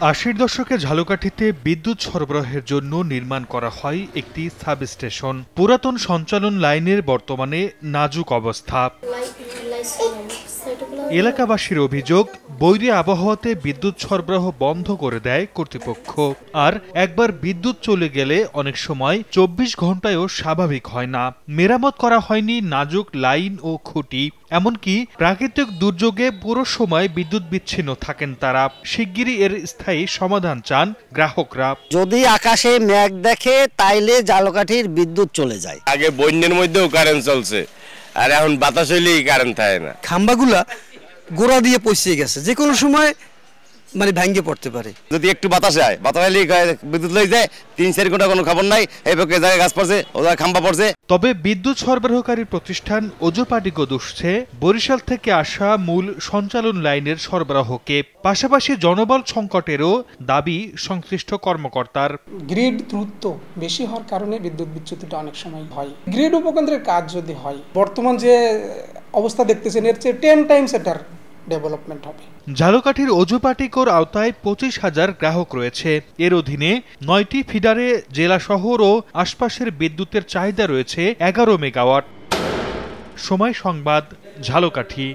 ৮০ দশকে ঝালকাঠিতে বিদ্যুৎ সরবরাহের জন্য নির্মাণ করা হয় একটি সাবস্টেশন। পুরাতন সঞ্চালন লাইনের বর্তমানে নাজুক অবস্থা। এলাকাবাসীর অভিযোগ, বৈরী আবহাওয়াতে বিদ্যুৎ সরবরাহ বন্ধ করে দেয় কর্তৃপক্ষ। আর একবার বিদ্যুৎ চলে গেলে অনেক সময় ২৪ ঘন্টায়ও স্বাভাবিক হয় না। মেরামত করা হয়নি নাজুক লাইন ও খুঁটি, এমনকি প্রাকৃতিক দুর্যোগে পুরো সময় বিদ্যুৎ বিচ্ছিন্ন থাকেন তারা। শিগগিরই এর স্থায়ী সমাধান চান গ্রাহকরা। যদি আকাশে মেঘ দেখে তাইলে ঝালকাঠির বিদ্যুৎ চলে যায়। আগে বন্যার মধ্যেও কারেন্ট চলছে, আর এখন বাতাস হইলেই কারেন্ট থাকে না। খাম্বাগুলা গোড়া দিয়ে পৌঁছে গেছে, যে কোনো সময় ভাঙ্গে পড়তে পারে। যদি একটু বাতাস হয়, বাতাস হইলেই বিদ্যুৎ লই যায়। ৩-৪ ঘন্টা কোনো খবর নাই, এই পক্ষে জায়গায় গাছ পড়ছে, ওদের খাম্বা পড়ছে। তবে বিদ্যুৎ সরবরাহকারী প্রতিষ্ঠান ওজোপাটিকো দুষছে বরিশাল থেকে আসা মূল সঞ্চালন লাইনের সরবরাহকে। পাশাপাশি জনবল সংকটেরও দাবি সংশ্লিষ্ট কর্মকর্তার। গ্রিড দ্রুত বেশি হওয়ার কারণে বিদ্যুৎ বিচ্যুতিটা অনেক সময় হয়। গ্রিড উপকেন্দ্রের কাজ যদি হয়, বর্তমান যে অবস্থা দেখতেছেন এর চেয়ে 10 টাইমস এটার ডেভেলপমেন্ট হবে। ঝালকাঠির ওজোপাটিকোর আওতায় ২৫,০০০ গ্রাহক রয়েছে। এর অধীনে ৯টি ফিডারে জেলা শহর ও আশপাশের বিদ্যুতের চাহিদা রয়েছে ১১ মেগাওয়াট। সময় সংবাদ, ঝালকাঠি।